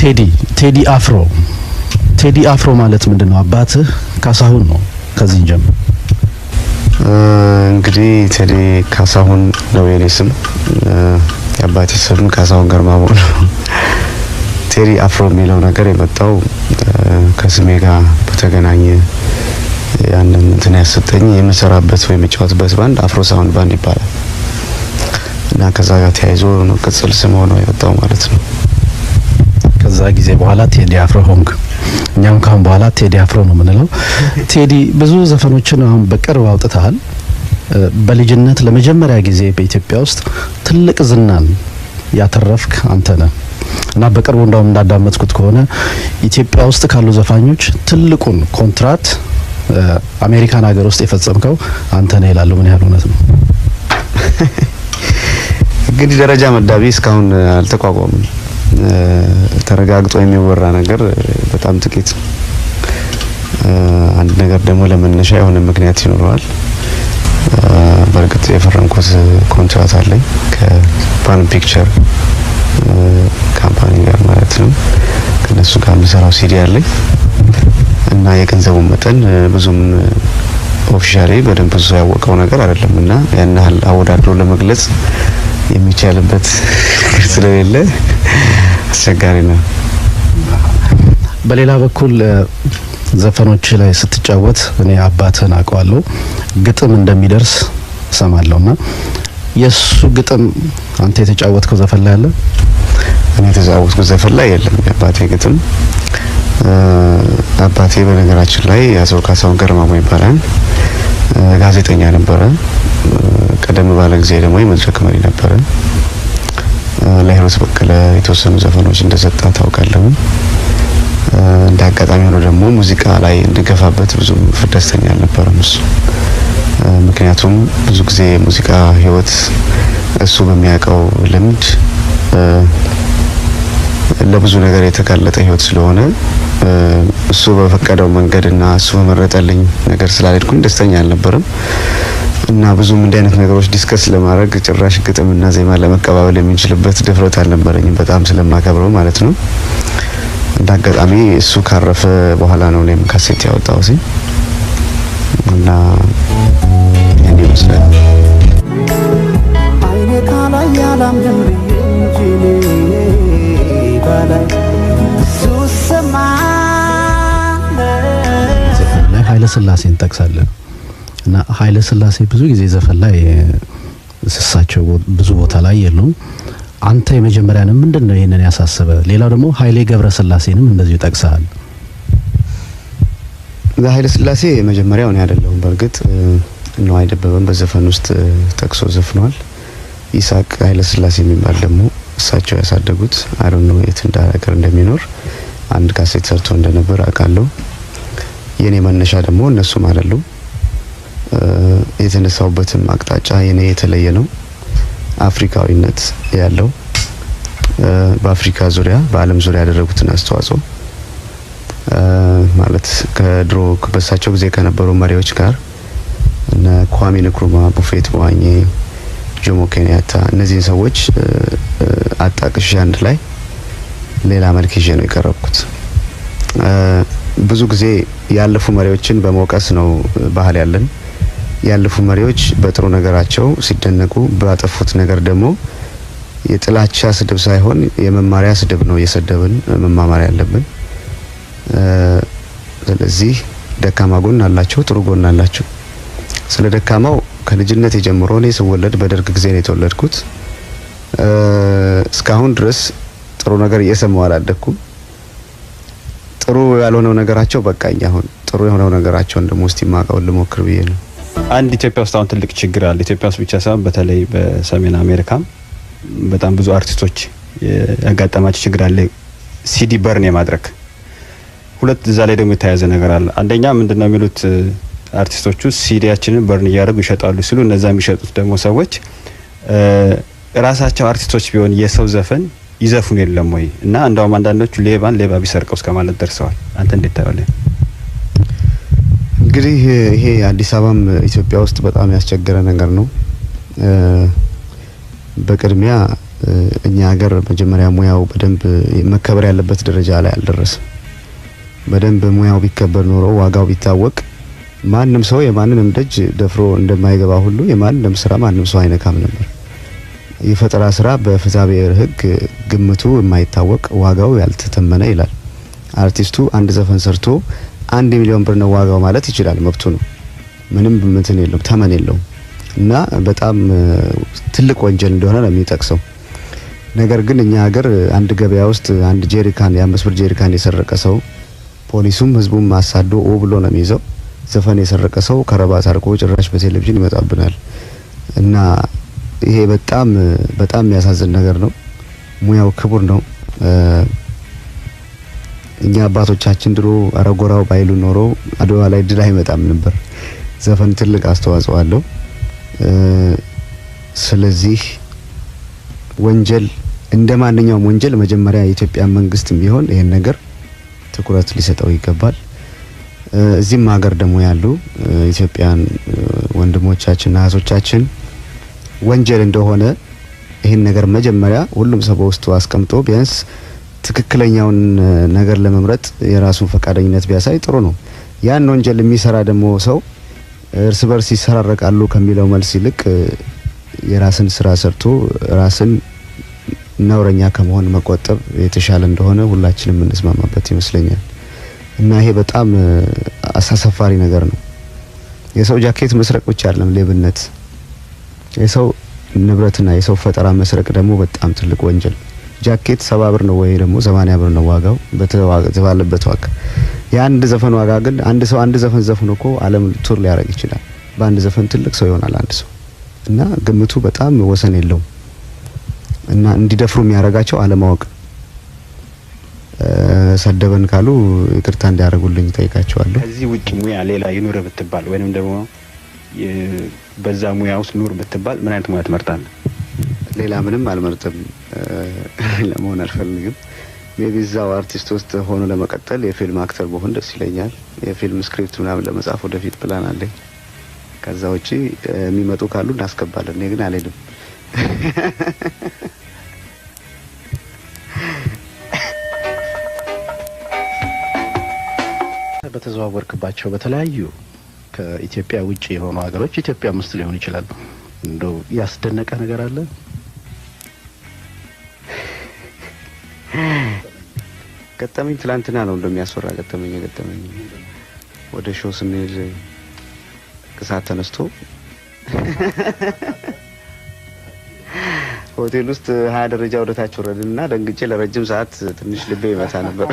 ቴዲ አፍሮ ማለት ምንድነው? አባትህ ካሳሁን ነው። ከዚህ ጀምሮ እንግዲህ ቴዲ ካሳሁን ነው የኔ ስም። የአባቴ ስም ካሳሁን ገርማሞ ነው። ቴዲ አፍሮ የሚለው ነገር የመጣው ከስሜ ጋር በተገናኘ ያንን እንትን ያሰጠኝ የምሰራበት ወይ የምጫወትበት ባንድ አፍሮ ሳውንድ ባንድ ይባላል እና ከዛ ጋር ተያይዞ ነው ቅጽል ስም ሆኖ የወጣው ማለት ነው። ከዛ ጊዜ በኋላ ቴዲ አፍሮ ሆንክ። እኛም ካሁን በኋላ ቴዲ አፍሮ ነው የምንለው። ቴዲ ብዙ ዘፈኖችን አሁን በቅርብ አውጥተሃል። በልጅነት ለመጀመሪያ ጊዜ በኢትዮጵያ ውስጥ ትልቅ ዝናን ያተረፍክ አንተ ነህ እና በቅርቡ እንደውም እንዳዳመጥኩት ከሆነ ኢትዮጵያ ውስጥ ካሉ ዘፋኞች ትልቁን ኮንትራት አሜሪካን ሀገር ውስጥ የፈጸምከው አንተ ነህ ይላሉ። ምን ያህል እውነት ነው? እንግዲህ ደረጃ መዳቢ እስካሁን አልተቋቋመም። ተረጋግጦ የሚወራ ነገር በጣም ጥቂት። አንድ ነገር ደግሞ ለመነሻ የሆነ ምክንያት ይኖረዋል። በርግጥ የፈረምኩት ኮንትራት አለኝ ከፓን ፒክቸር ካምፓኒ ጋር ማለት ነው። ከነሱ ጋር የምሰራው ሲዲ አለኝ እና የገንዘቡ መጠን ብዙም ኦፊሻሊ በደንብ ብዙ ያወቀው ነገር አይደለምና ያን ያህል አወዳድሮ ለመግለጽ የሚቻልበት ስለሌለ አስቸጋሪ ነው። በሌላ በኩል ዘፈኖች ላይ ስትጫወት እኔ አባትህን አውቀዋለሁ፣ ግጥም እንደሚደርስ ሰማለሁና የሱ ግጥም አንተ የተጫወትከው ዘፈን ላይ አለ? እኔ የተጫወትኩት ዘፈን ላይ የለም የአባቴ ግጥም። አባቴ በነገራችን ላይ አቶ ካሳሁን ገርማሞ ይባላል። ጋዜጠኛ ነበረ። ቀደም ባለ ጊዜ ደግሞ የመድረክ መሪ ነበረ። ለሂሩት በቀለ የተወሰኑ ዘፈኖች እንደሰጣ ታውቃለሁ። እንደ አጋጣሚ ሆኖ ደግሞ ሙዚቃ ላይ እንድገፋበት ብዙም ደስተኛ አልነበረም እሱ። ምክንያቱም ብዙ ጊዜ ሙዚቃ ህይወት እሱ በሚያውቀው ልምድ ለብዙ ነገር የተጋለጠ ህይወት ስለሆነ እሱ በፈቀደው መንገድና እሱ በመረጠልኝ ነገር ስላልሄድኩኝ ደስተኛ አልነበረም እና ብዙም እንዲህ አይነት ነገሮች ዲስከስ ለማድረግ ጭራሽ ግጥምና ዜማ ለመቀባበል የምንችልበት ድፍረት አልነበረኝም፣ በጣም ስለማከብረው ማለት ነው። እንደ አጋጣሚ እሱ ካረፈ በኋላ ነው እኔም ካሴት ያወጣሁት እና ያኔ መስለ አይኔ ካላይ ያላም ኃይለ ሥላሴን ጠቅሳለን እና ኃይለ ሥላሴ ብዙ ጊዜ ዘፈን ላይ ስሳቸው ብዙ ቦታ ላይ የሉም። አንተ የመጀመሪያንም ምንድነው ይሄንን ያሳሰበ? ሌላው ደግሞ ኃይሌ ገብረ ሥላሴንም እንደዚሁ ጠቅሰሃል። ኃይለ ሥላሴ የመጀመሪያው ነው አይደለም። በርግጥ ነው አይደበበም በዘፈን ውስጥ ጠቅሶ ዘፍኗል። ይሳቅ ኃይለ ሥላሴ የሚባል ደግሞ እሳቸው ያሳደጉት አይ ዶንት ኖ የት እንዳገር እንደሚኖር አንድ ካሴት ሰርቶ እንደነበር አውቃለሁ። የኔ መነሻ ደግሞ እነሱም አይደሉም። የተነሳውበትም አቅጣጫ የኔ የተለየ ነው። አፍሪካዊነት ያለው በአፍሪካ ዙሪያ በዓለም ዙሪያ ያደረጉትን አስተዋጽኦ ማለት ከድሮ በሳቸው ጊዜ ከነበሩ መሪዎች ጋር እነ ኳሜ ንክሩማ፣ ቡፌት ሞዋኜ፣ ጆሞ ኬንያታ እነዚህን ሰዎች አጣቅሼ አንድ ላይ ሌላ መልክ ይዤ ነው የቀረብኩት። ብዙ ጊዜ ያለፉ መሪዎችን በመውቀስ ነው ባህል ያለን። ያለፉ መሪዎች በጥሩ ነገራቸው ሲደነቁ፣ ባጠፉት ነገር ደግሞ የጥላቻ ስድብ ሳይሆን የመማሪያ ስድብ ነው እየሰደብን መማማር ያለብን። ስለዚህ ደካማ ጎን አላቸው፣ ጥሩ ጎን አላቸው። ስለ ደካማው ከልጅነት ጀምሮ እኔ ስወለድ በደርግ ጊዜ ነው የተወለድኩት። እስካሁን ድረስ ጥሩ ነገር እየሰማሁ አላደኩም። ጥሩ ያልሆነው ነገራቸው በቃኝ። አሁን ጥሩ የሆነው ነገራቸውን ደግሞ እስቲ ማቀው ልሞክር ብዬ ነው። አንድ ኢትዮጵያ ውስጥ አሁን ትልቅ ችግር አለ። ኢትዮጵያ ውስጥ ብቻ ሳይሆን በተለይ በሰሜን አሜሪካም በጣም ብዙ አርቲስቶች ያጋጠማቸው ችግር አለ፣ ሲዲ በርን የማድረግ ሁለት። እዛ ላይ ደግሞ የተያያዘ ነገር አለ። አንደኛ ምንድነው የሚሉት አርቲስቶቹ ሲዲያችንን በርን እያደረጉ ይሸጣሉ ሲሉ፣ እነዛ የሚሸጡት ደግሞ ሰዎች ራሳቸው አርቲስቶች ቢሆን የሰው ዘፈን ይዘፉን የለም ወይ እና እንደውም አንዳንዶቹ ሌባን ሌባ ቢሰርቀው እስከማለት ደርሰዋል። አንተ እንዴት ታያለህ? እንግዲህ ይሄ አዲስ አበባም ኢትዮጵያ ውስጥ በጣም ያስቸገረ ነገር ነው። በቅድሚያ እኛ ሀገር መጀመሪያ ሙያው በደንብ መከበር ያለበት ደረጃ ላይ አልደረሰም። በደንብ ሙያው ቢከበር ኖሮ ዋጋው ቢታወቅ ማንም ሰው የማንንም ደጅ ደፍሮ እንደማይገባ ሁሉ የማንንም ስራ ማንም ሰው አይነካም ነበር። የፈጠራ ስራ በፍትሐ ብሔር ህግ ግምቱ የማይታወቅ ዋጋው ያልተተመነ ይላል። አርቲስቱ አንድ ዘፈን ሰርቶ 1 ሚሊዮን ብር ነው ዋጋው ማለት ይችላል፣ መብቱ ነው። ምንም እንትን የለውም፣ ተመን የለውም እና በጣም ትልቅ ወንጀል እንደሆነ ነው የሚጠቅሰው። ነገር ግን እኛ ሀገር አንድ ገበያ ውስጥ አንድ ጄሪካን የ5 ብር ጄሪካን የሰረቀ ሰው ፖሊሱም ህዝቡም አሳዶ ብሎ ነው የሚይዘው። ዘፈን የሰረቀ ሰው ከረባት አርቆ ጭራሽ በቴሌቪዥን ይመጣብናል እና ይሄ በጣም በጣም የሚያሳዝን ነገር ነው። ሙያው ክቡር ነው። እኛ አባቶቻችን ድሮ አረጎራው ባይሉ ኖሮ አድዋ ላይ ድል አይመጣም ነበር። ዘፈን ትልቅ አስተዋጽኦ አለው። ስለዚህ ወንጀል እንደማንኛውም ወንጀል መጀመሪያ የኢትዮጵያ መንግስትም ቢሆን ይሄን ነገር ትኩረት ሊሰጠው ይገባል። እዚህም ሀገር ደግሞ ያሉ ኢትዮጵያን ወንድሞቻችንና እህቶቻችን ወንጀል እንደሆነ ይሄን ነገር መጀመሪያ ሁሉም ሰው በውስጡ አስቀምጦ ቢያንስ ትክክለኛውን ነገር ለመምረጥ የራሱን ፈቃደኝነት ቢያሳይ ጥሩ ነው። ያን ወንጀል የሚሰራ ደግሞ ሰው እርስ በርስ ይሰራረቃሉ ከሚለው መልስ ይልቅ የራስን ስራ ሰርቶ ራስን ነውረኛ ከመሆን መቆጠብ የተሻለ እንደሆነ ሁላችንም እንስማማበት ይመስለኛል። እና ይሄ በጣም አሳሳፋሪ ነገር ነው። የሰው ጃኬት መስረቅ ብቻ አይደለም ሌብነት፣ የሰው ንብረትና የሰው ፈጠራ መስረቅ ደግሞ በጣም ትልቅ ወንጀል። ጃኬት 70 ብር ነው ወይ ደግሞ 80 ብር ነው ዋጋው በተባለበት ዋጋ። የአንድ ዘፈን ዋጋ ግን አንድ ሰው አንድ ዘፈን ዘፍኖ እኮ ዓለም ቱር ሊያደርግ ይችላል። በአንድ ዘፈን ትልቅ ሰው ይሆናል አንድ ሰው እና ግምቱ በጣም ወሰን የለውም። እና እንዲደፍሩ የሚያረጋቸው አለማወቅ። ሰደበን ካሉ ይቅርታ እንዲያደርጉልኝ ጠይቃቸዋለሁ። ከዚህ ውጭ ሙያ ሌላ ይኑር ብትባል ወይንም ደግሞ በዛ ሙያ ውስጥ ኑር ብትባል ምን አይነት ሙያ ትመርጣለህ? ሌላ ምንም አልመርጥም። ለመሆን አልፈልግም። ሜቢ እዛው አርቲስት ውስጥ ሆኖ ለመቀጠል የፊልም አክተር መሆን ደስ ይለኛል። የፊልም ስክሪፕት ምናምን ለመጻፍ ወደፊት ፕላን አለኝ። ከዛ ውጪ የሚመጡ ካሉ እናስገባለን። እኔ ግን አልሄድም። በተዘዋወርክባቸው በተለያዩ ከኢትዮጵያ ውጪ የሆኑ ሀገሮች ኢትዮጵያ ውስጥ ሊሆን ይችላል እንደው ያስደነቀ ነገር አለ? ገጠመኝ ትላንትና ነው እንደሚያስወራ ገጠመኝ ወደ ሾው ስንሄድ ከሰዓት ተነስቶ ሆቴል ውስጥ 20 ደረጃ ወደ ታች ወረድንና ደንግጬ ለረጅም ሰዓት ትንሽ ልቤ ይመታ ነበር።